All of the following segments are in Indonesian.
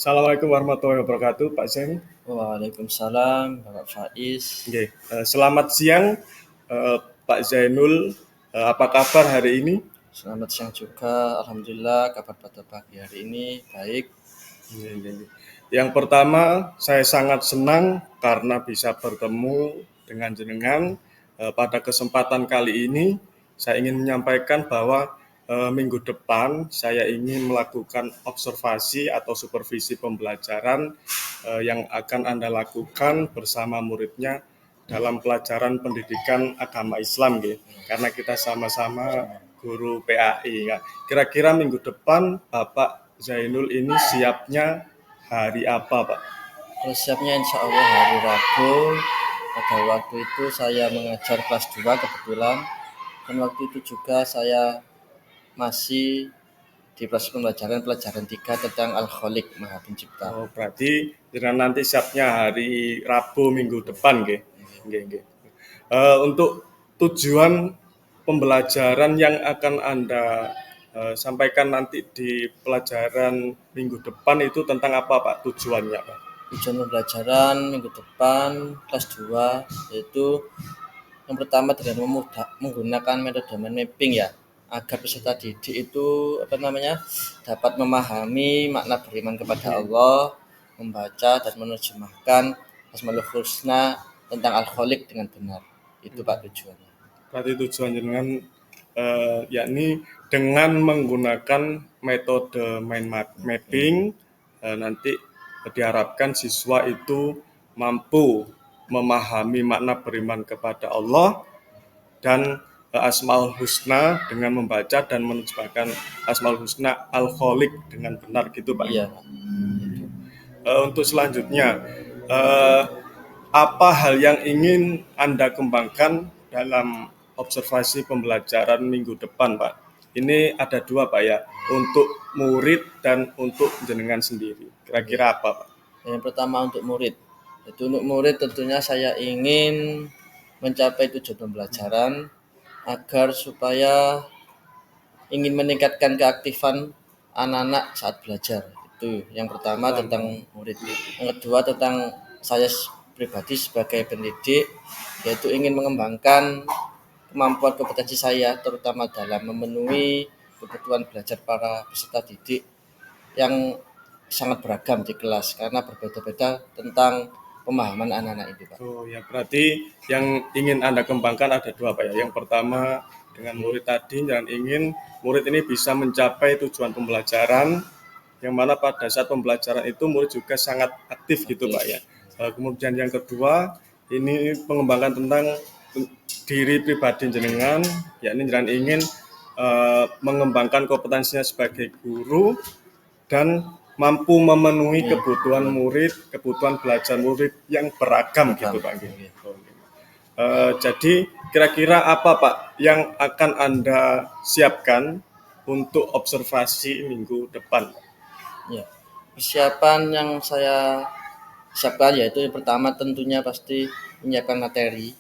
Assalamualaikum warahmatullahi wabarakatuh, Pak Zain. Waalaikumsalam, Bapak Faiz. Oke, selamat siang, Pak Zainul. Apa kabar hari ini? Selamat siang juga. Alhamdulillah, kabar pada pagi hari ini baik. Yang pertama, saya sangat senang karena bisa bertemu dengan jenengan. Pada kesempatan kali ini, saya ingin menyampaikan bahwa minggu depan saya ingin melakukan observasi atau supervisi pembelajaran yang akan Anda lakukan bersama muridnya dalam pelajaran pendidikan agama Islam, gitu. Karena kita sama-sama guru PAI. Ya. Kira-kira minggu depan Bapak Zainul ini siapnya hari apa, Pak? Kalau siapnya insya Allah hari Rabu. Pada waktu itu saya mengajar kelas 2 kebetulan. Dan waktu itu juga saya masih di proses pelajaran 3 tentang Al-Khaliq, Maha Pencipta. Oh, berarti nanti siapnya hari Rabu minggu depan, nggih. Nggih. Untuk tujuan pembelajaran yang akan Anda sampaikan nanti di pelajaran minggu depan itu tentang apa, Pak? Tujuannya, Pak? Tujuan pembelajaran minggu depan kelas 2 yaitu yang pertama dengan menggunakan metode mind mapping ya, agar peserta didik itu dapat memahami makna beriman kepada Allah, membaca dan menerjemahkan Asmaul Husna tentang Al-Khaliq dengan benar. Itu Pak tujuannya. Berarti tujuannya dengan yakni dengan menggunakan metode mind mapping nanti diharapkan siswa itu mampu memahami makna beriman kepada Allah dan Asmaul Husna dengan membaca dan menerjemahkan Asmaul Husna Al-Khaliq dengan benar, gitu, Pak. Iya. Untuk selanjutnya, apa hal yang ingin Anda kembangkan dalam observasi pembelajaran minggu depan, Pak? Ini ada dua, Pak, ya, untuk murid dan untuk jenengan sendiri. Kira-kira apa, Pak? Yang pertama untuk murid. Itu untuk murid tentunya saya ingin mencapai tujuan pembelajaran agar supaya ingin meningkatkan keaktifan anak-anak saat belajar. Itu yang pertama tentang murid. Yang kedua tentang saya pribadi sebagai pendidik, yaitu ingin mengembangkan kemampuan kompetensi saya terutama dalam memenuhi kebutuhan belajar para peserta didik yang sangat beragam di kelas karena berbeda-beda tentang pemahaman anak-anak itu, Pak. Oh ya, berarti yang ingin Anda kembangkan ada dua, Pak, ya. Yang pertama dengan murid tadi, yang ingin murid ini bisa mencapai tujuan pembelajaran, yang mana pada saat pembelajaran itu murid juga sangat aktif, gitu, Pak, ya. Kemudian yang kedua, ini pengembangan tentang diri pribadi jenengan, yakni jenengan ingin mengembangkan kompetensinya sebagai guru dan mampu memenuhi kebutuhan murid, kebutuhan belajar murid yang beragam, gitu, Pak. Jadi kira-kira apa, Pak, yang akan Anda siapkan untuk observasi minggu depan? Ya, persiapan yang saya siapkan yaitu yang pertama tentunya pasti menyiapkan materi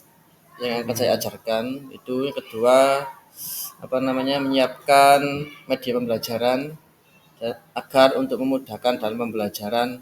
yang akan saya ajarkan. Itu yang kedua menyiapkan media pembelajaran agar untuk memudahkan dalam pembelajaran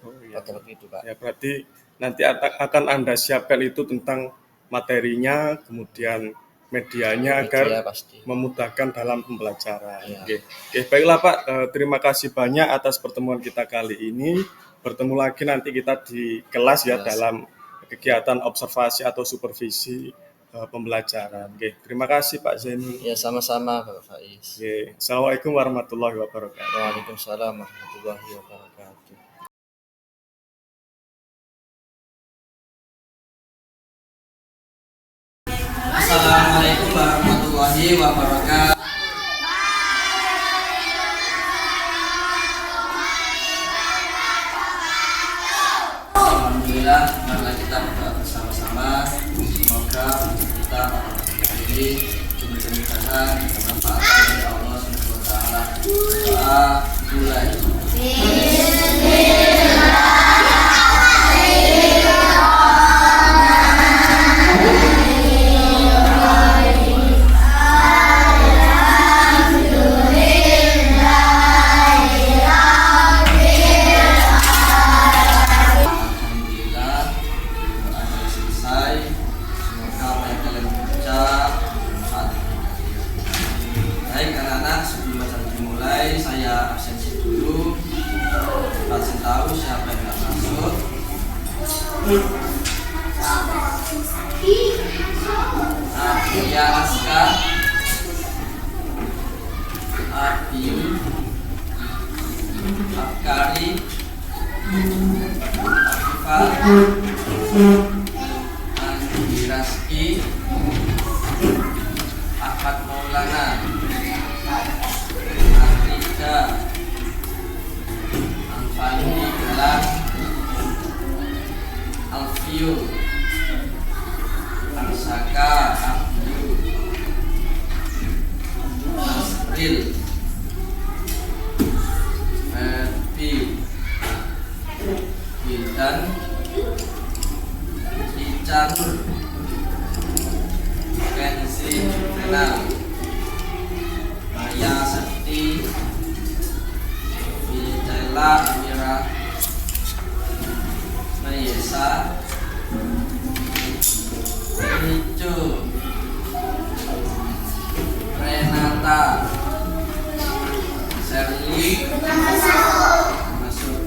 pada waktu itu, Pak. Ya, berarti nanti akan Anda siapkan itu tentang materinya, kemudian medianya agar pasti memudahkan dalam pembelajaran. Ya. Oke, baiklah, Pak. Terima kasih banyak atas pertemuan kita kali ini. Bertemu lagi nanti kita di kelas ya, dalam kegiatan observasi atau supervisi pembelajaran. Oke, terima kasih Pak Zainul. Ya, sama-sama Bapak Faiz. Oke, Assalamualaikum warahmatullahi wabarakatuh. Waalaikumsalam warahmatullahi wabarakatuh. Assalamualaikum warahmatullahi wabarakatuh. Alhamdulillah, marilah kita berdoa bersama-sama. Semoga kita pada hari ini mudah-mudahan bermanfaat dari Allah Subhanahu wa taala. Doa mulai. absensi dulu. Kasih tahu siapa yang nggak masuk. Arya Aska, Abiu, Afkari, Afifah, Andi Raski, Ahmad Maulana, Afrika, Alfani Galang, Alfio, Arsaka, Abdu, Asril, Ferdi, Wildan, Ican, Kenzi, Renal, Maya Sakti, Vitella Amira, Mayesa, Icu, Renata, Serli, masuk.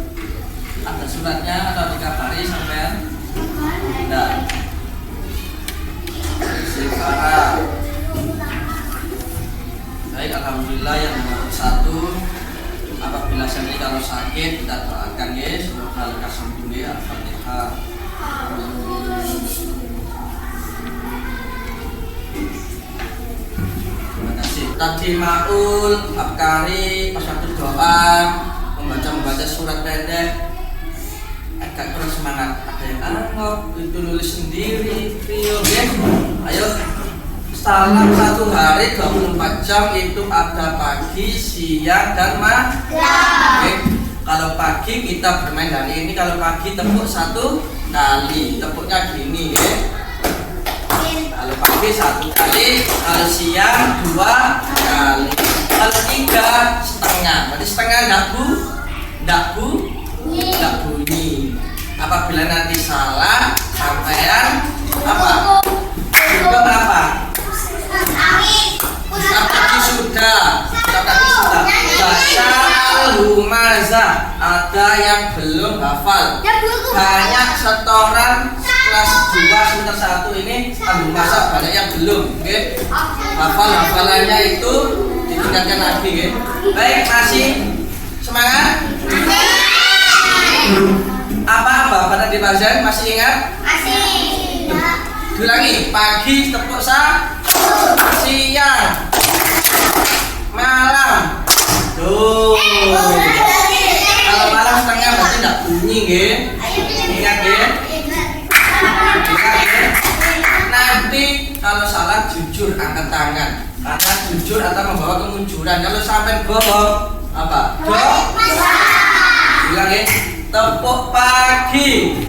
Ada suratnya atau dikabari sampean? Tidak. Sikara. Baik, alhamdulillah yang nomor 1. Apabila sendiri kalau sakit kita doakan ya, semoga lekas sembuh ya. Al-Fatihah. Terima kasih. Tadi Maul, Afkari, pas waktu doa membaca surat pendek agak kurang semangat. Ada yang anggap itu nulis sendiri, Rio ya. Ayo salam 1 hari 24 jam itu ada pagi, siang dan malam. Oke. Kalau pagi kita bermain hari ini, kalau pagi tepuk 1 kali, tepuknya gini ya. Kalau pagi 1 kali, kalau siang 2 kali, kalau 3 setengah. Berarti setengah enggak bunyi. Apabila nanti salah, sampean apa? Juga apa? Tadi sudah. Baca al-humaza. Ada yang belum hafal. Banyak setoran kelas 2 semester 1 ini al-humaza banyak yang belum. Oke? Hafalannya itu ditingkatkan lagi. Oke? Baik, masih semangat? Apa pada di pelajaran masih ingat? Masih. Ulangi, pagi tepuk siang, malam. Tuh. Kalau malam setengah berarti tidak bunyi, nggih. Ingat nggih. Nanti kalau salah jujur angkat tangan. Karena jujur atau membawa kemunjuran. Kalau sampai bohong apa? Bilang nggih. Tepuk pagi,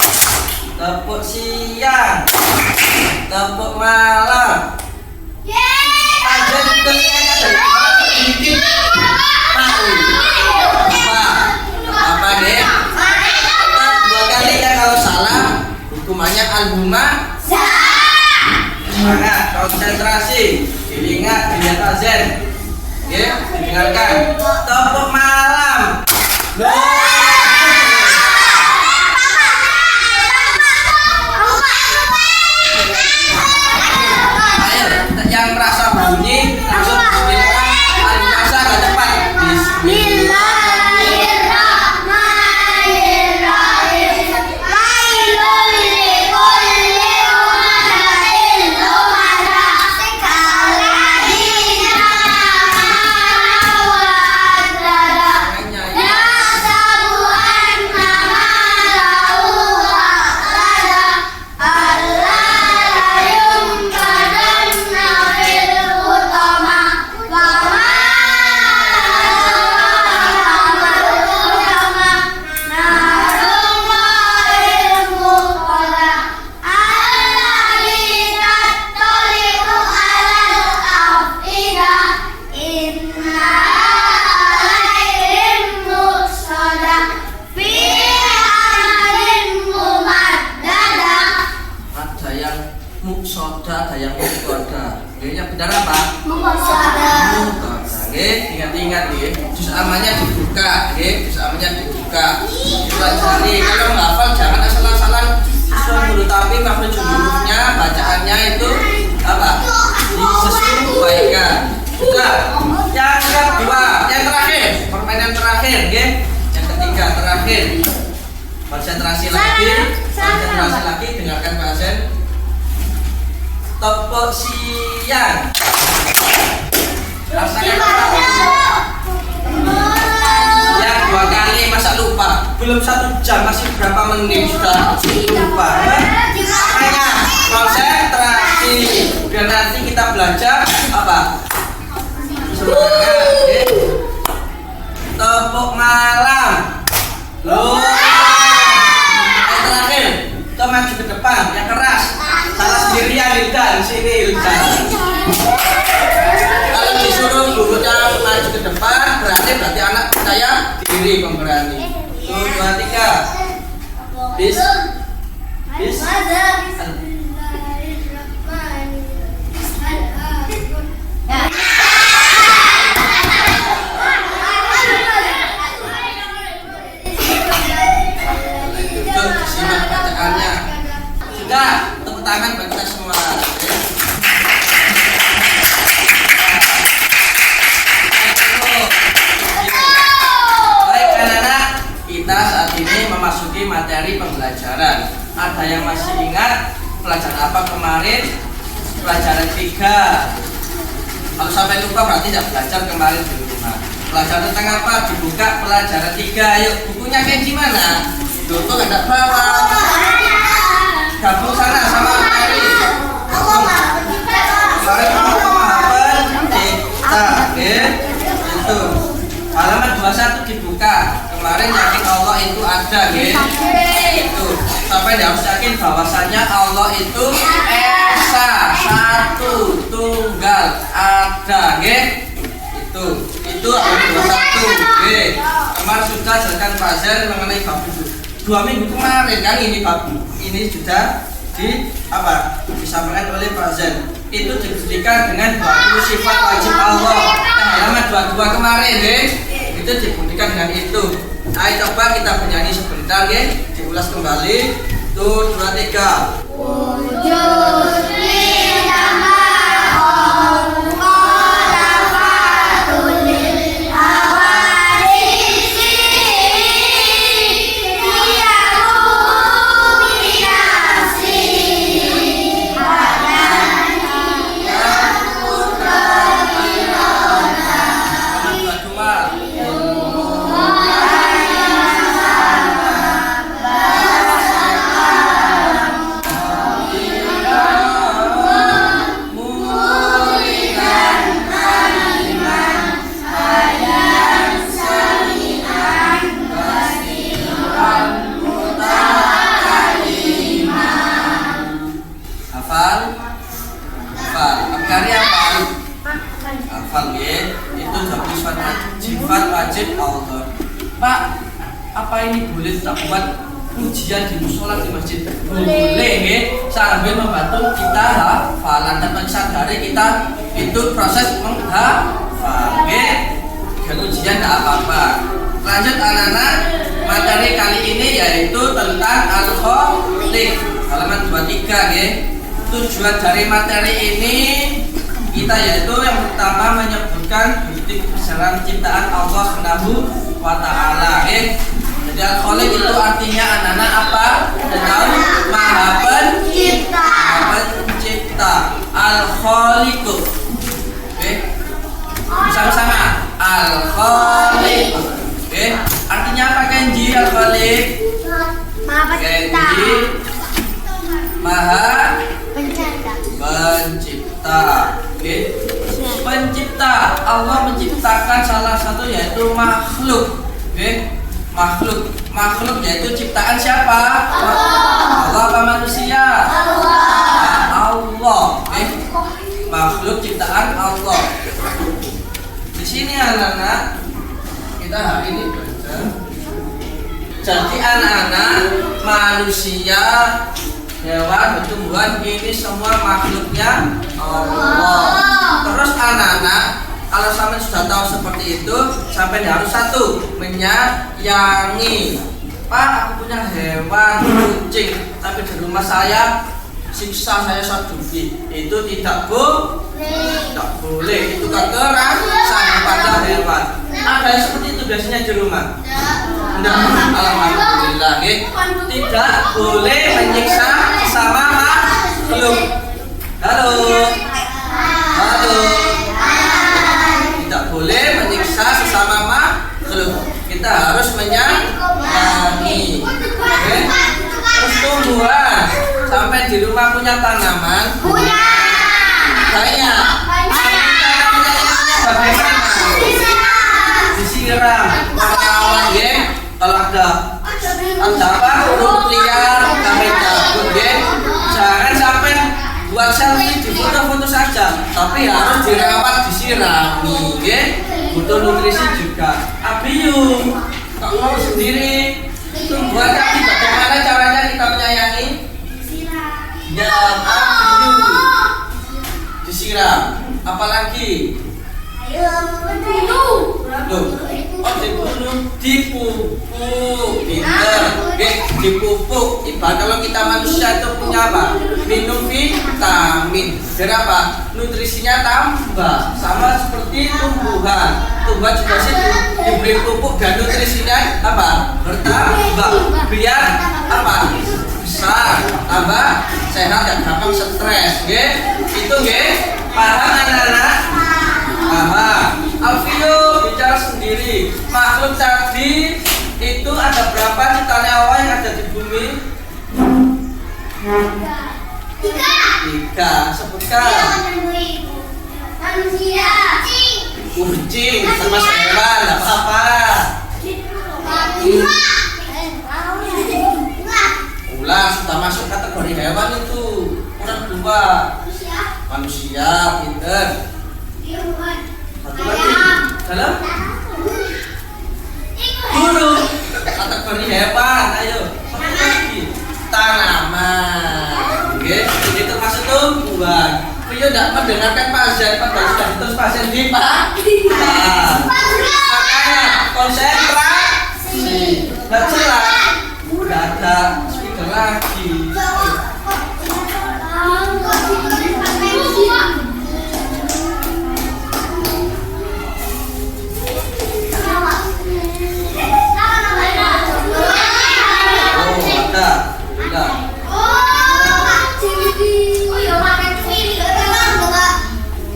tepuk siang, tepuk malam. Aja telinganya dari sedikit. Apa deh? 2 kali ya kalau salah. Hukumannya al-humaza. Semangat, konsentrasi, dilihat azan. Oke, didengarkan. Tepuk malam. Yang merasa bunyi langsung bismillah, al-humaza ke depan. Muksoda, ada yang muksoda. Yang benar apa? Muksoda. Ingat-ingat ya. Juz amalnya di dibuka, bersamaannya dibuka, dipelajari. Kalau nggak hafal jangan asal-asalan susun dulu, tapi makhraj hurufnya, bacaannya itu apa? Disesuaikan. Sudah. Yang kedua, yang terakhir, permainan terakhir, yang ketiga terakhir. Konsentrasi lagi, dengarkan Pak Hasan. Tepuk siang. Rasakan yang 2 kali masa lupa. Belum 1 jam, masih berapa menit sudah lupa. Makanya konsentrasi. Biar nanti kita belajar apa? Semangat. Tepuk malam. Loh. Terakhir, kita maju ke depan yang keras. Salah sendirian Hilda, sini Hilda. Kalau disuruh gurunya maju ke depan, berarti anak saya diri pemberani. 1, 2, 3. Bis. Disimak bacaannya. Sudah, tepuk tangan bagi kita semua. Baik anak-anak, kita saat ini memasuki materi pembelajaran. Ada yang masih ingat pelajaran apa kemarin? Pelajaran 3. Kalau sampai lupa berarti tidak belajar kemarin di rumah. Pelajaran tentang apa? Dibuka pelajaran 3. Ayo, bukunya Kenji mana? Tutup ada bawa. Gabung sana sama Mary. Kemarin kamu pemahaman kita, itu halaman 21 dibuka. Kemarin yakin Allah itu ada, itu sampai harus yakin bahwasanya Allah itu esa, satu, tunggal, ada, itu halaman 21. Kemarin sudah jelaskan Fajar mengenai bab itu. 2 minggu kemarin kan ini bab ini sudah disampaikan oleh Pak Zan. Itu dibuktikan dengan 20 sifat wajib Allah. Halaman 22 kemarin, itu dibuktikan dengan itu. Ayo coba kita bernyanyi sebentar, diulas kembali. 1, 2, 3. Wujud sifat wajib Allah. Pak, apa ini boleh tak buat ujian di musola di masjid? Boleh, sambil membantu kita hafalan dan mensadari kita itu proses menghafal. Dan ujian tidak apa-apa. Lanjut anak-anak, materi kali ini yaitu tentang Al-Khaliq, halaman 23. Tujuan dari materi ini kita yaitu yang pertama menyebutkan bukti kebesaran ciptaan Allah Subhanahu wa Ta'ala. Jadi Al-Khaliq itu artinya anak-anak apa? Tahu? Maha Pencipta. Al-Khaliq. Bersama-sama. Al-Khaliq. Artinya apa Kenji? Al-Khaliq. Maha Pencipta. Maha Pencipta. Pencipta. Allah menciptakan salah satu yaitu makhluk. Makhluk yaitu ciptaan siapa? Allah apa manusia? Allah. Makhluk ciptaan Allah. Di sini anak-anak kita hari ini belajar. Jadi anak-anak, manusia, hewan, tumbuhan ini semua makhluknya Allah. Terus anak-anak, Kalau sampai sudah tahu seperti itu, sampai harus satu, menyayangi. Pak, aku punya hewan kucing, tapi di rumah saya siksa saya saduki. Itu tidak boleh. Itu kekerasan pada hewan. Ada yang seperti itu biasanya di rumah. Tidak, alhamdulillah. Tidak boleh menyiksa sesama makhluk. Halo. Tidak boleh menyiksa sesama makhluk. Kita harus menyayangi. Terus tumbuhan. Sampai di rumah punya tanaman. Banyak. Bagaimana? Disiram. Kalau ada apa? Rumput liar, kami cabut, jangan sampai buat selfie di foto-foto saja, tapi harus dirawat, disirami, butuh nutrisi juga. Abiyung, kalau mau sendiri, tumbuhan kaki bagaimana caranya kita menyayangi? Ya, abiyung, disiram. Apalagi? Dipupuk, dipupuk. Ibarat kalau kita manusia itu punya apa? Minum vitamin. Berapa? Nutrisinya tambah. Sama seperti tumbuhan. Tumbuhan juga sih diberi pupuk dan nutrisinya apa? Bertambah. Biar apa? Besar, tambah sehat dan gampang stres. Itu paham anak-anak? Alfio bicara sendiri. Makhluk tadi itu ada berapa ciptaan Allah yang ada di bumi? 3. Sebutkan. Manusia. Kucing termasuk hewan, tidak apa-apa. Ular sudah masuk kategori hewan itu. Kurang 2. Manusia, pinter. Satu lagi. Dalam burung kategori hewan. Ayo, satu lagi. Tanaman. Ini termasuk tumbuhan. Rio tidak mendengarkan pasien, padahal sudah ditulis pasien di Pak. Makanya konsentrasi. Tidak jelas. Tidak ada speaker lagi.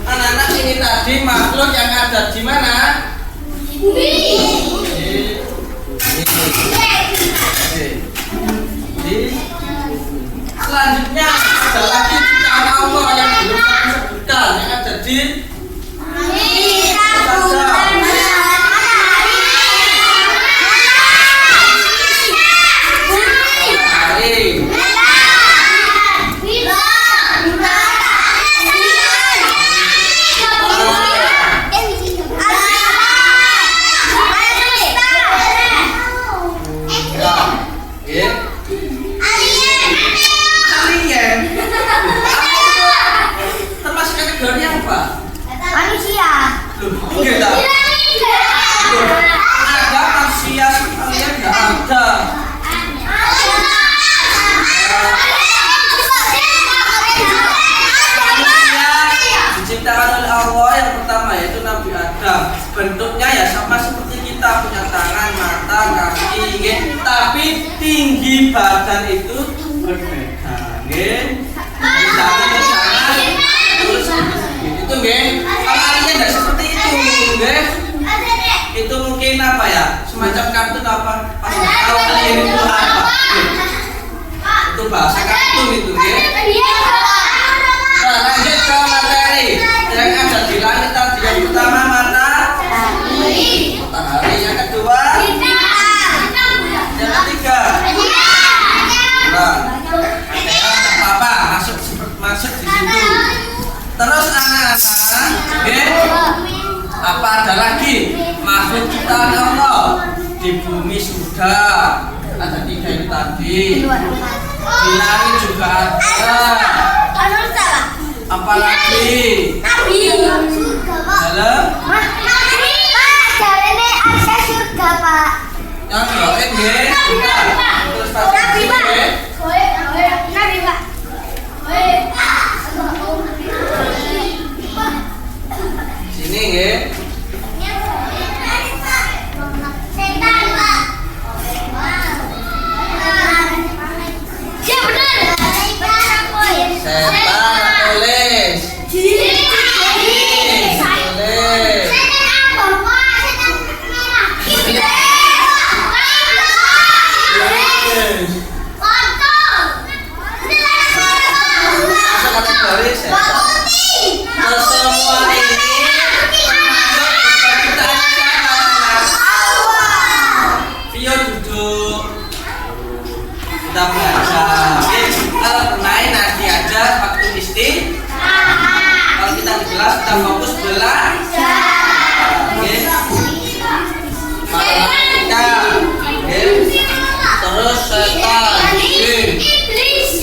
Anak-anak ini tadi makhluk yang ada di mana? Selanjutnya ada lagi ciptaan Allah yang belum kami sebutkan yang ada di bentuknya ya sama seperti kita, punya tangan, mata, kaki, tapi tinggi badan itu berbeda, terus itu kalian tidak seperti itu, itu mungkin apa ya, semacam kartun apa, pas kalau kalian itu apa, itu bahasa kartun itu, Nah, lanjut ke materi yang ada di langit tadi. Yang pertama matahari, yang kedua yang ketiga bulan. Apa masuk di situ. Terus anak-anak, apa ada lagi makhluk ciptaan Allah di bumi sudah ada 3 itu tadi. Di langit juga ada. Apalagi? Nabi. Surga, Pak. Dalam? Nabi. Pak, jarene Aisyah surga, Pak. Yang goib nggih. Terus pas Nabi, Pak. nggih. Nabi, Pak. Sini nggih. Setan, Pak. Ya benar. Setan tulis. Tulis. Masuk kategori setan. Semua ini termasuk penciptaan siapa? Vio duduk. Kita belajar. Kalau bermain nanti aja waktu kalau kita di kelas kita fokus belajar. Oke. Matematika. Oke. Terus setan. Iblis.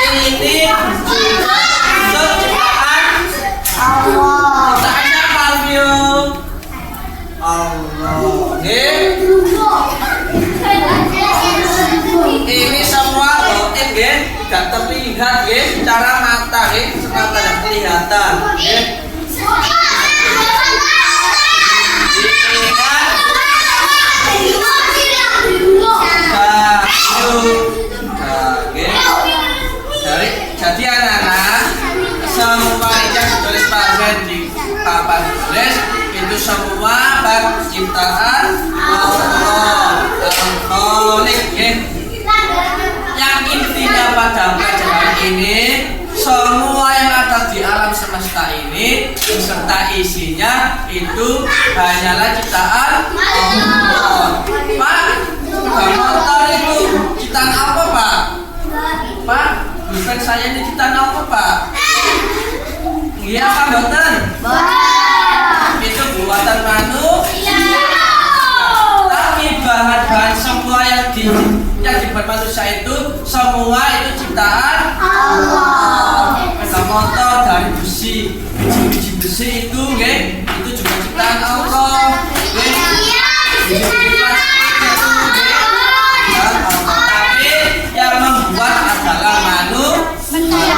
Ini juga ciptaan ciptaan siapa, Vio? Allah. Oke. Ini semua goib nggih, tidak terlihat nggih, secara mata nggih, semata tidak kelihatan nggih. Jadi anak-anak, semua yang ditulis Pak Zen di papan tulis itu semua bab ciptaan Allah Al-Khaliq nggih. Yang intinya pada pelajaran ini, semua yang ada di alam semesta ini beserta isinya itu hanyalah ciptaan Allah. Pak, motor itu ciptaan apa, Pak? Pak, bukan saya ini ciptaan apa, Pak? Iya, Pak, buatan? Itu buatan manusia. Tapi bahan-bahan semua yang dibuat manusia itu semua itu ciptaan Allah. Sepeda motor dari besi, biji besi itu, nggih, itu juga ciptaan Allah. Tapi yang membuat adalah manusia.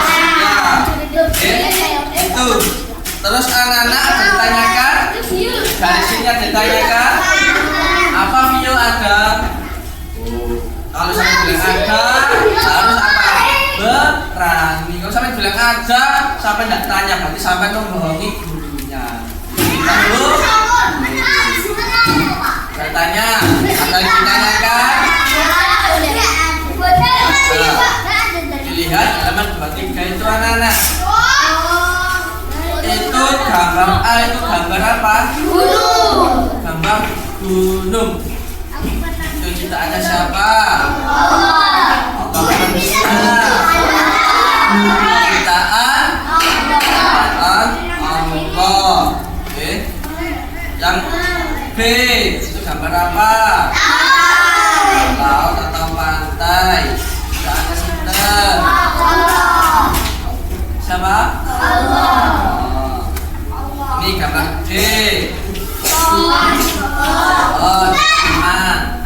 Itu. Terus anak-anak ada ditanyakan, dari sini ada ditanyakan, apa Vio ada? Kalau sampai bilang ada, harus apa? Berani. Kalau sampai bilang ada, sampai tidak tanya, berarti sampai membohongi gurunya. Lalu, saya tanya, ada yang ditanyakan? Dilihat halaman 23 itu anak-anak. Itu gambar A, itu gambar apa? Gunung. Gambar gunung. Itu ciptaannya siapa? Allah. Ciptaan Allah. Oke. Yang B itu gambar apa? Laut atau pantai. Ciptaannya sinten? Siapa? Allah. Ini gambar D. Oh, teman.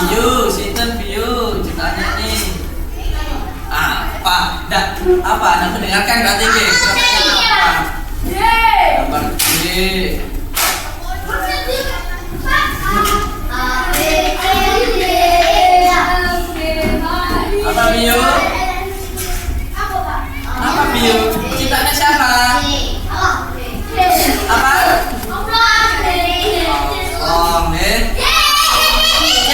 Biu, sinten biu, ciptaannya ini. Apa? Dak, apa? Anda mendengarkan berarti B. Apa? Gambar D. Apa biu? Apa biu? Ciptaannya siapa? Apa? Allah. C,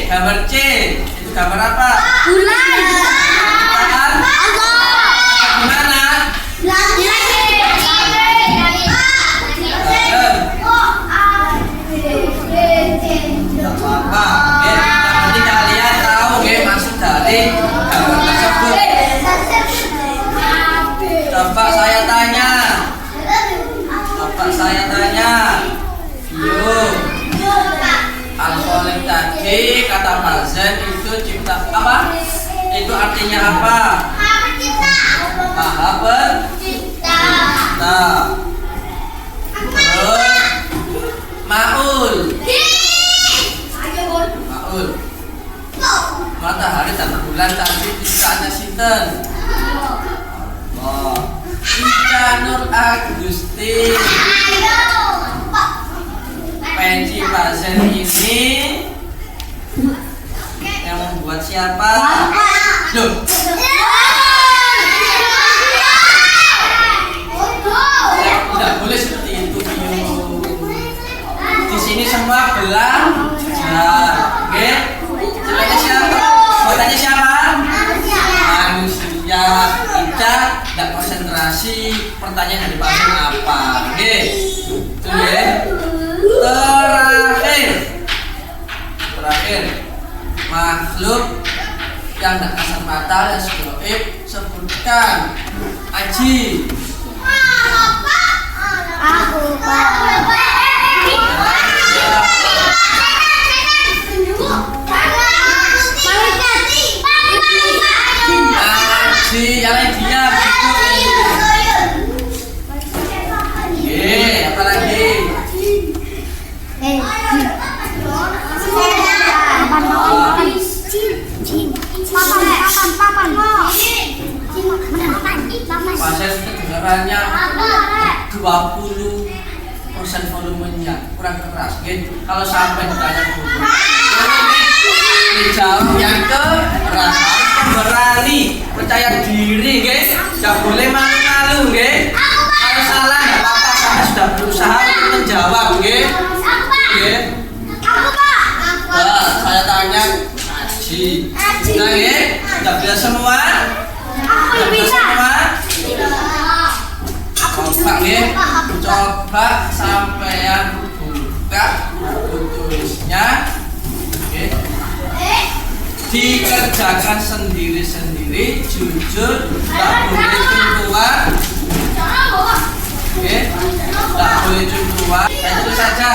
gambar C. Itu gambar apa? Bulan. Ciptaan gimana? Apa? Yang penting kalian tahu maksud dari gambar tersebut. Coba saya tanya. Vio, Al-Khaliq tadi kata Pak Zen itu cipta apa? Itu artinya apa? Maha Pencipta. Terus Maul. Maul. Matahari dan bulan tadi ciptaannya sinten? Allah. Ica Nur Agustin. Pensi pasien ini yang membuat siapa? Loh. Tidak boleh seperti itu, di sini semua belajar. Oke? Ceritanya siapa? Buatannya siapa? Manusia. Ica tidak konsentrasi. Pertanyaan dari pasien apa? Oke? Tunggu ya. Terakhir, makhluk yang tidak kasat mata dan gaib sebutkan. Aji. Aku Pak. Aji, yang lain diam. Oke, apa lagi? Pasien kedengarannya 20% volumenya kurang keras, gitu. Kalau sampai ditanya dulu, dijawab yang keras, berani, percaya diri, gitu. Gak boleh malu-malu, gitu. Kalau salah nggak apa-apa, saya sudah berusaha untuk menjawab, gitu. Saya tanya Aji. Nah, nggak bisa semua? Nggak bisa semua? Coba, coba sampean buka tulisnya, dikerjakan sendiri-sendiri, jujur, nggak boleh cuntuan, nggak boleh cuntuan. Itu saja.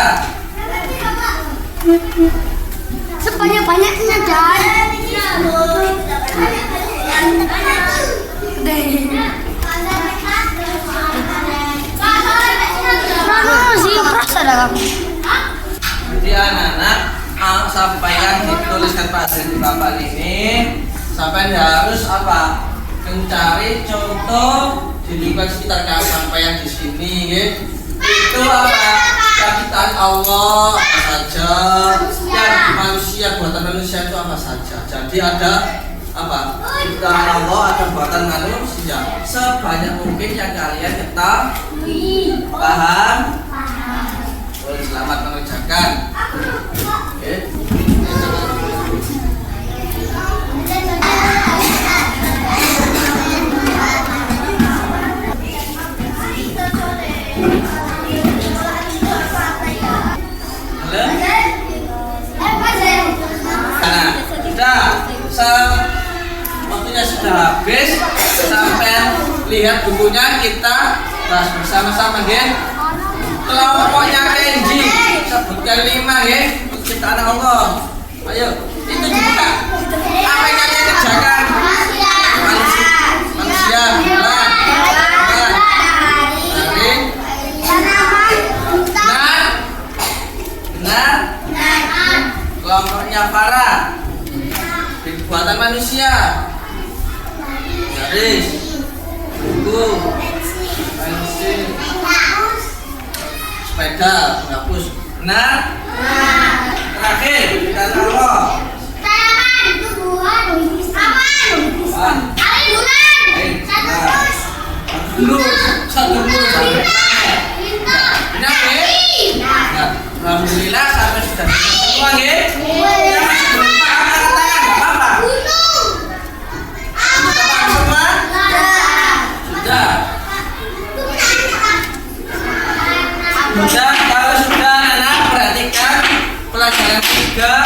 Sebanyak-banyaknya dan Jadi anak-anak, sampai dituliskan pasien di papan ini, sampai harus apa? Mencari contoh di lingkungan sekitar kalian sampai di sini, itu apa? Ciptaan Allah apa saja, yang manusia, buatan manusia itu apa saja. Jadi ada apa? Ciptaan Allah ada buatan manusia. Sebanyak mungkin yang kalian ketahui. Paham? Boleh, selamat mengerjakan. Oke. Waktunya sudah habis. Sampai lihat bukunya, kita bahas bersama-sama, geng. Kelompoknya Kenji, sebutkan 5, geng. Ciptaan Allah. Ayo, itu dibuka. Apa yang kalian kerjakan? Manusia, bulan, hari, benar. Kelompoknya Farah, buatan manusia, garis, buku, pensil, sepeda, penghapus, benar. Terakhir, kita taruh satu bulan. Benar, alhamdulillah sampai sudah semua, ya. Sudah, kalau sudah anak perhatikan pelajaran 3,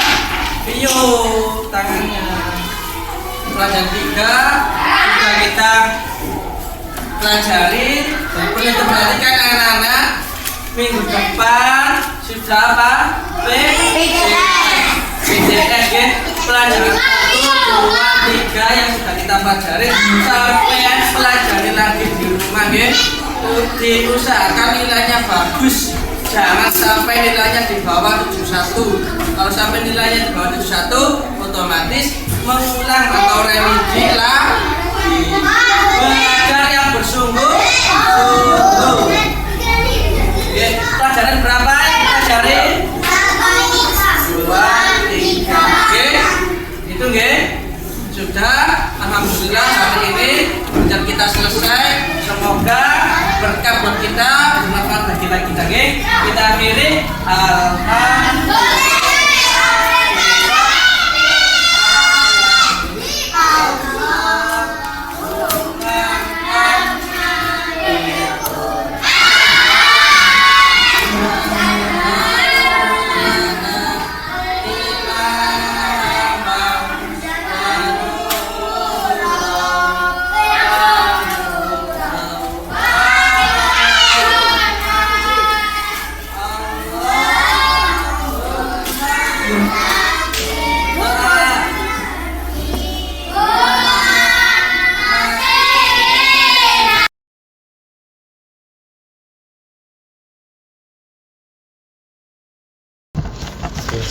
view tangannya. Pelajaran 3 sudah kita pelajari, dan perlu diperhatikan anak-anak. Minggu depan sudah apa? PDS, pelajaran 1 Soal 3 yang sudah kita pelajari, sampai pelajari lagi di rumah ya. Diusahakan nilainya bagus. Jangan sampai nilainya di bawah 71. Kalau sampai nilainya di bawah 71, otomatis mengulang atau remedi lagi. Belajar yang bersungguh sungguh. Oke, pelajaran berapa yang pelajari? 2, 3. Oke, itu nggih. Sudah, alhamdulillah hari ini belajar kita selesai. Semoga berkah buat kita, bermanfaat bagi kita nggih. Kita akhiri alhamdulillah.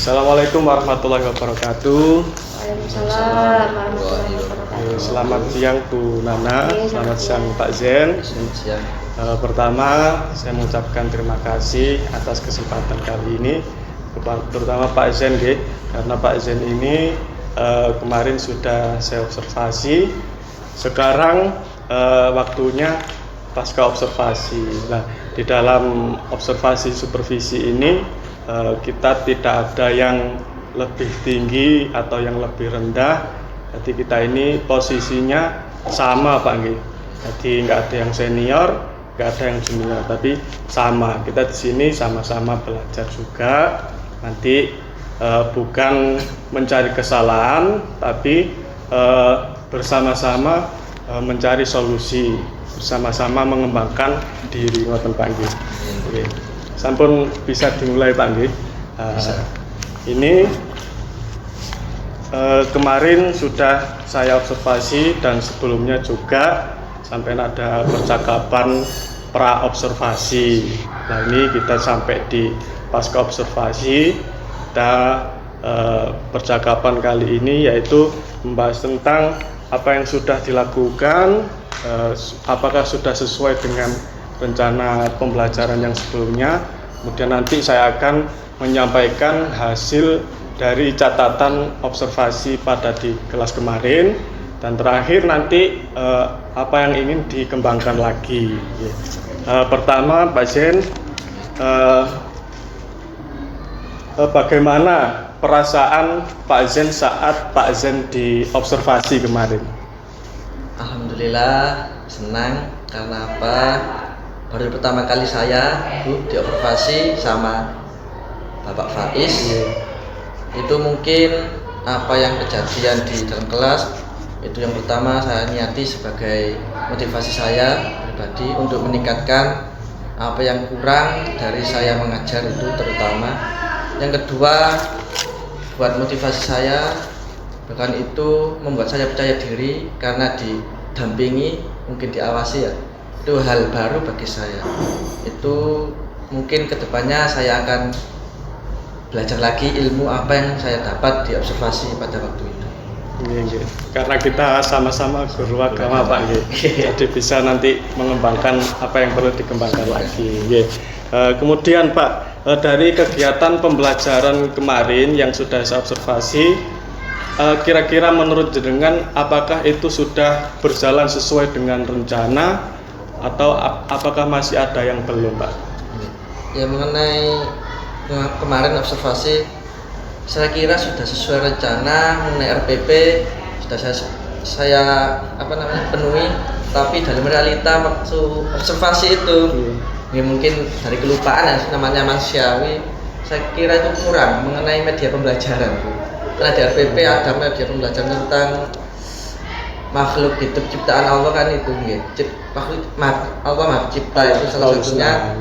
Assalamualaikum warahmatullahi wabarakatuh. Waalaikumsalam warahmatullahi wabarakatuh. Selamat siang Bu Nana, selamat siang Pak Zen. Siang. Pertama, saya mengucapkan terima kasih atas kesempatan kali ini, terutama Pak Zen, karena Pak Zen ini kemarin sudah saya observasi. Sekarang waktunya pasca observasi. Nah, di dalam observasi supervisi ini kita tidak ada yang lebih tinggi atau yang lebih rendah. Jadi kita ini posisinya sama Pak Nggih. Jadi nggak ada yang senior, nggak ada yang junior, tapi sama. Kita di sini sama-sama belajar juga. Nanti bukan mencari kesalahan, tapi bersama-sama mencari solusi, bersama-sama mengembangkan diri, ngoten Pak Nggih. Oke. Sampun bisa dimulai Pak Nggih. Ini kemarin sudah saya observasi dan sebelumnya juga sampai ada percakapan pra observasi. Nah ini kita sampai di pasca observasi. Kita percakapan kali ini yaitu membahas tentang apa yang sudah dilakukan, apakah sudah sesuai dengan rencana pembelajaran yang sebelumnya. Kemudian nanti saya akan menyampaikan hasil dari catatan observasi pada di kelas kemarin, dan terakhir nanti apa yang ingin dikembangkan lagi. Pertama Pak Zen, bagaimana perasaan Pak Zen saat Pak Zen di observasi kemarin? Alhamdulillah senang, karena apa? Baru pertama kali saya diobservasi sama Bapak Faiz. Itu mungkin apa yang kejadian di dalam kelas, itu yang pertama saya niati sebagai motivasi saya pribadi untuk meningkatkan apa yang kurang dari saya mengajar itu terutama. Yang kedua, buat motivasi saya, bahkan itu membuat saya percaya diri karena didampingi, mungkin diawasi ya. Itu hal baru bagi saya. Itu mungkin kedepannya saya akan belajar lagi ilmu apa yang saya dapat di observasi pada waktu itu. Karena kita sama-sama guru agama Pak, jadi bisa nanti mengembangkan apa yang perlu dikembangkan lagi. Kemudian Pak, dari kegiatan pembelajaran kemarin yang sudah saya observasi, kira-kira menurut jenengan apakah itu sudah berjalan sesuai dengan rencana atau apakah masih ada yang belum Pak? Ya, mengenai kemarin observasi, saya kira sudah sesuai rencana. Mengenai RPP sudah saya penuhi, tapi dalam realita waktu observasi itu ya mungkin dari kelupaan ya, namanya manusiawi, saya kira itu kurang mengenai media pembelajaran. Karena di RPP ada media pembelajaran tentang makhluk hidup ciptaan Allah kan itu Allah Maha Cipta, itu salah satunya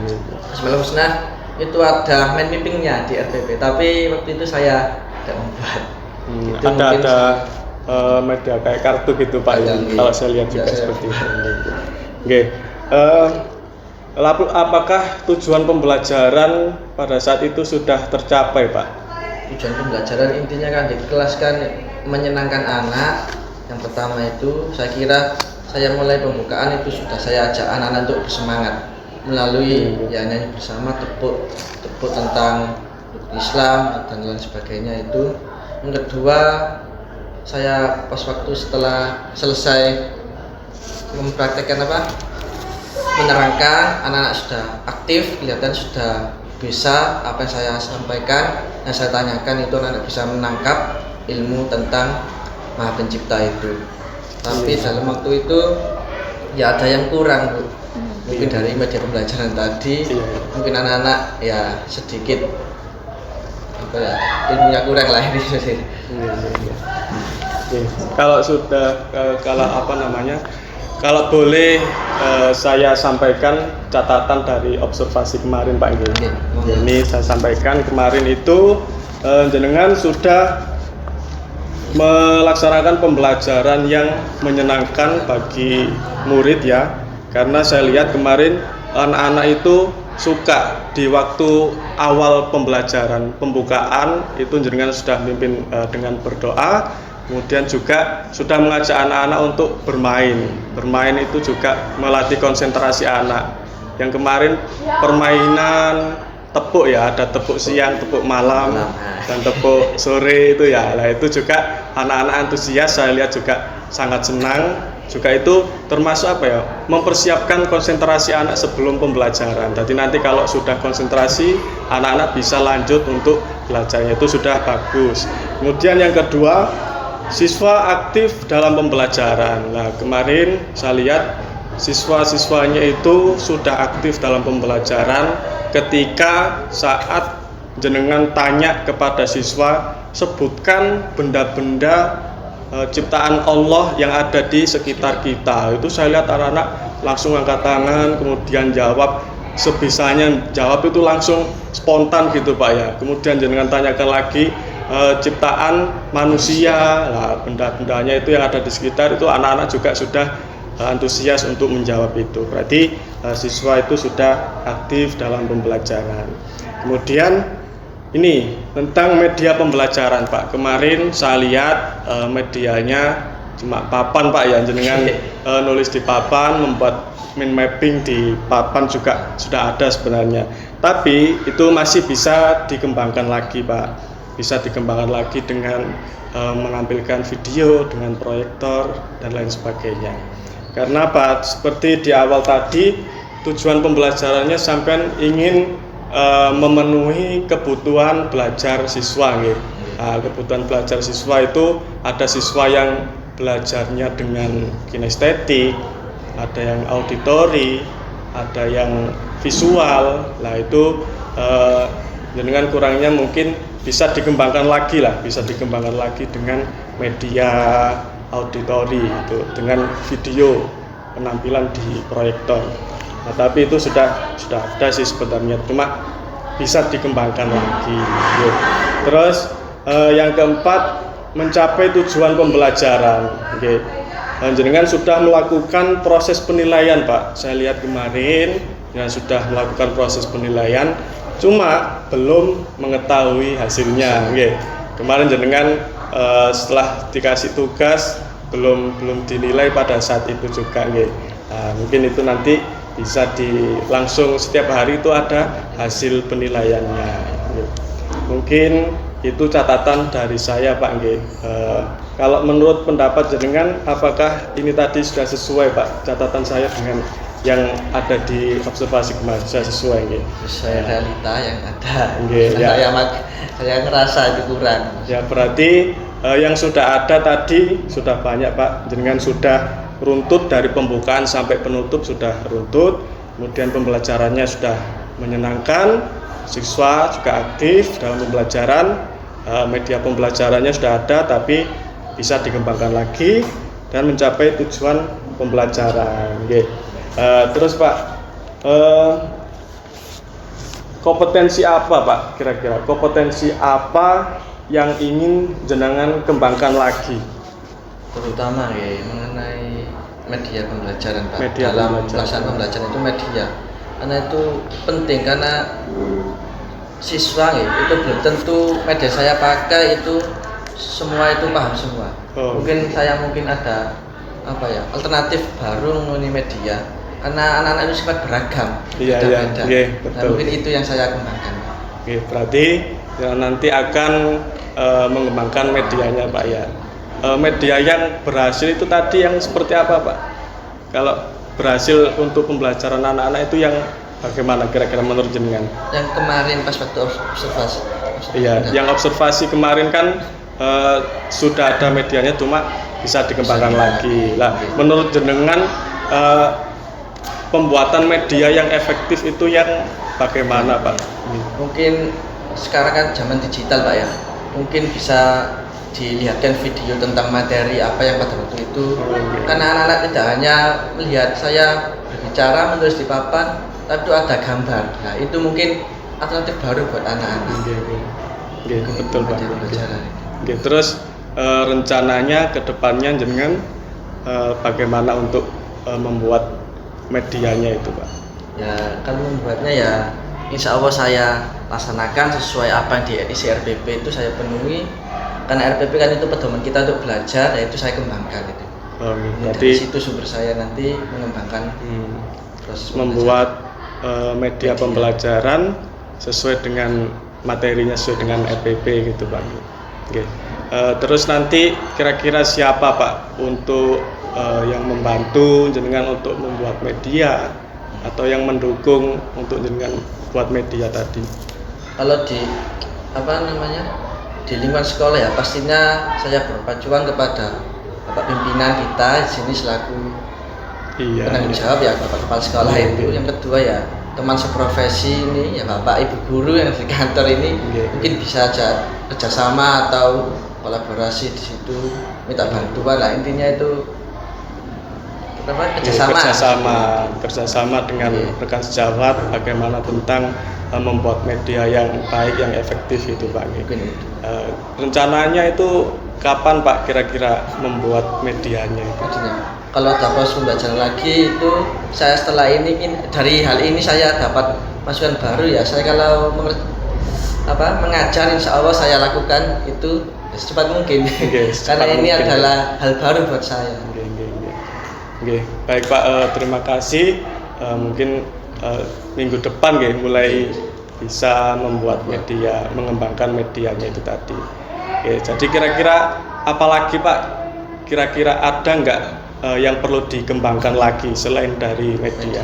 Asmaul Husna. Itu ada mind mappingnya di RPP, tapi waktu itu saya tidak membuat. Ada media kayak kartu gitu Pak ya. Iya. Kalau saya lihat juga Iya, saya- seperti itu. Oke. Lalu apakah tujuan pembelajaran pada saat itu sudah tercapai Pak? Tujuan pembelajaran intinya kan di kelas kan menyenangkan anak. Yang pertama itu saya kira saya mulai pembukaan itu sudah saya ajak anak-anak untuk bersemangat melalui ya nyanyi bersama tepuk tentang Islam dan lain sebagainya itu. Yang kedua, saya pas waktu setelah selesai mempraktekkan menerangkan, anak-anak sudah aktif, kelihatan sudah bisa apa yang saya sampaikan, yang saya tanyakan itu anak bisa menangkap ilmu tentang Maha Pencipta itu. Tapi dalam waktu itu ya ada yang kurang Bu. Mungkin dari media pembelajaran tadi, mungkin anak-anak ya sedikit ilmunya kurang lah ini. Kalau sudah kalau boleh saya sampaikan catatan dari observasi kemarin Pak Gini. Ini saya sampaikan kemarin itu jenengan sudah melaksanakan pembelajaran yang menyenangkan bagi murid ya, karena saya lihat kemarin anak-anak itu suka di waktu awal pembelajaran pembukaan itu jenengan sudah mimpin dengan berdoa, kemudian juga sudah mengajak anak-anak untuk bermain itu juga melatih konsentrasi anak. Yang kemarin permainan tepuk ya, ada tepuk siang, tepuk malam, dan tepuk sore itu ya. Nah itu juga anak-anak antusias, saya lihat juga sangat senang. Juga itu termasuk mempersiapkan konsentrasi anak sebelum pembelajaran. Jadi nanti kalau sudah konsentrasi, anak-anak bisa lanjut untuk belajarnya, itu sudah bagus. Kemudian yang kedua, siswa aktif dalam pembelajaran. Nah kemarin saya lihat siswa-siswanya itu sudah aktif dalam pembelajaran ketika saat jenengan tanya kepada siswa, sebutkan benda-benda ciptaan Allah yang ada di sekitar kita. Itu saya lihat anak-anak langsung angkat tangan, kemudian jawab sebisanya, jawab itu langsung spontan gitu Pak ya. Kemudian jenengan tanyakan lagi ciptaan manusia, nah, benda-bendanya itu yang ada di sekitar, itu anak-anak juga sudah antusias untuk menjawab itu. Berarti siswa itu sudah aktif dalam pembelajaran. Kemudian ini tentang media pembelajaran Pak. Kemarin saya lihat medianya cuma papan Pak ya, jenengan nulis di papan, membuat mind mapping di papan juga sudah ada sebenarnya. Tapi itu masih bisa dikembangkan lagi Pak. Bisa dikembangkan lagi dengan menampilkan video dengan proyektor dan lain sebagainya. Karena Pak, seperti di awal tadi, tujuan pembelajarannya sampai ingin memenuhi kebutuhan belajar siswa gitu. Nah, kebutuhan belajar siswa itu ada siswa yang belajarnya dengan kinestetik, ada yang auditori, ada yang visual. Nah itu dengan kurangnya mungkin bisa dikembangkan lagi dengan media auditori itu, dengan video penampilan di proyektor. Nah, tapi itu sudah ada sih sebenarnya, cuma bisa dikembangkan lagi. Terus yang keempat, mencapai tujuan pembelajaran. Jenengan sudah melakukan proses penilaian Pak. Saya lihat kemarin sudah melakukan proses penilaian, cuma belum mengetahui hasilnya. Kemarin jenengan setelah dikasih tugas belum dinilai pada saat itu juga. Nah, mungkin itu nanti bisa langsung setiap hari itu ada hasil penilaiannya. Mungkin itu catatan dari saya Pak. Kalau menurut pendapat jenengan, apakah ini tadi sudah sesuai Pak, catatan saya dengan yang ada di observasi kemarin, sudah sesuai? Sesuai realita yang ada. Saya ngerasa itu kurang. Ya berarti yang sudah ada tadi sudah banyak Pak, jenengan sudah runtut dari pembukaan sampai penutup sudah runtut, kemudian pembelajarannya sudah menyenangkan, siswa juga aktif dalam pembelajaran, media pembelajarannya sudah ada tapi bisa dikembangkan lagi dan mencapai tujuan pembelajaran. Terus Pak, kompetensi apa Pak kira-kira? Kompetensi apa yang ingin jenengan kembangkan lagi terutama ya mengenai media pembelajaran Pak. Media Dalam pembelajaran. pelaksanaan pembelajaran itu media, karena itu penting, karena siswa ya, itu belum tentu media saya pakai itu semua itu paham semua. Mungkin ada apa ya, alternatif baru mengenai media, karena anak-anak itu sifat beragam, beda-beda. Nah, mungkin itu yang saya kembangkan. Berarti ya, nanti akan mengembangkan medianya Pak ya. Media yang berhasil itu tadi yang seperti apa Pak? Kalau berhasil untuk pembelajaran anak-anak itu yang bagaimana kira-kira menurut jenengan? Yang kemarin pas waktu observasi. Iya, yang observasi kemarin kan sudah ada medianya, cuma bisa dikembangkan lagi. Lah, menurut jenengan pembuatan media yang efektif itu yang bagaimana Pak? Mungkin sekarang kan zaman digital Pak ya, mungkin bisa dilihatkan video tentang materi apa yang pada waktu itu, karena anak-anak tidak hanya melihat saya berbicara menulis di papan, tapi itu ada gambar. Nah itu mungkin alternatif baru buat anak-anak. Betul Pak. Terus rencananya ke depannya jenengan bagaimana untuk membuat medianya itu Pak? Ya kalau membuatnya ya insya Allah saya laksanakan sesuai apa yang di isi RPP itu saya penuhi, karena RPP kan itu pedoman kita untuk belajar, ya itu saya kembangkan itu. Dari situ sumber saya nanti mengembangkan proses membuat media pembelajaran sesuai dengan materinya, sesuai dengan RPP gitu Pak. Terus nanti kira-kira siapa Pak untuk yang membantu jenengan untuk membuat media atau yang mendukung untuk jenengan buat media tadi? Kalau di di lingkungan sekolah ya pastinya saya berpacuan kepada Bapak pimpinan kita di sini selaku penanggung jawab ya, Bapak kepala sekolah itu. Yang kedua ya teman seprofesi ini ya Bapak Ibu guru yang di kantor ini, mungkin bisa aja kerjasama atau kolaborasi di situ, minta bantuan lah, intinya itu kerjasama dengan rekan sejawat bagaimana tentang membuat media yang baik, yang efektif itu Pak. Rencananya itu kapan Pak kira-kira membuat medianya itu? Kalau ada proses pembelajaran lagi itu saya setelah ini dari hal ini saya dapat masukan baru ya, saya kalau mengajar insya Allah saya lakukan itu secepat mungkin karena ini adalah hal baru buat saya. Baik Pak, terima kasih. Mungkin minggu depan mulai bisa membuat media, mengembangkan medianya itu tadi. Jadi kira-kira apalagi Pak? Kira-kira ada nggak yang perlu dikembangkan lagi selain dari media?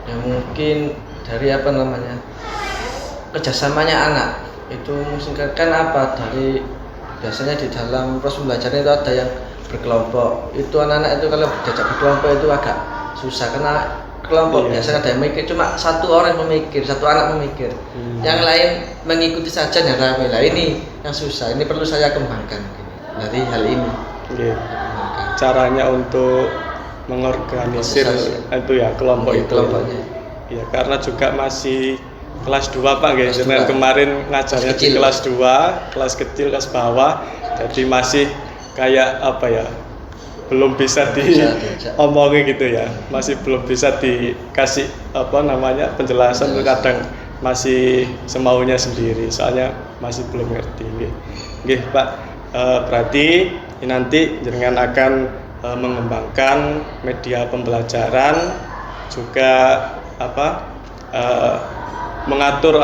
Ya mungkin dari kerjasamanya anak itu kan dari biasanya di dalam proses pembelajaran itu ada yang berkelompok, itu anak-anak itu kalau diajak berkelompok itu agak susah karena kelompok biasanya ada yang mikir, cuma satu orang memikir, satu anak memikir, yang lain mengikuti saja dan ramai. Lah ini yang susah, ini perlu saya kembangkan dari hal ini. Caranya untuk mengorganisir itu ya kelompok itu. Kelompoknya. Ya karena juga masih kelas 2 Pak dengan kemarin ngajarnya di kelas 2, kelas kecil, kelas bawah, jadi masih kayak belum bisa diomongin gitu ya, masih belum bisa dikasih penjelasan, kadang masih semaunya sendiri, soalnya masih belum ngerti. Pak, berarti nanti jenengan akan mengembangkan media pembelajaran, juga mengatur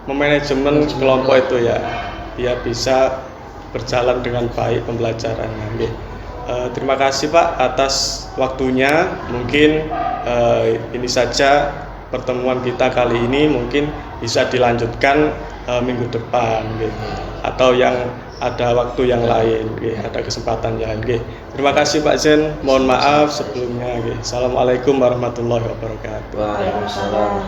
memanajemen kelompok itu ya, biar bisa berjalan dengan baik pembelajarannya. Terima kasih Pak atas waktunya. Mungkin ini saja pertemuan kita kali ini, mungkin bisa dilanjutkan minggu depan atau yang ada waktu yang lain, ada kesempatan yang lain. Terima kasih Pak Zen. Mohon maaf sebelumnya. Assalamualaikum warahmatullahi wabarakatuh. Waalaikumsalam.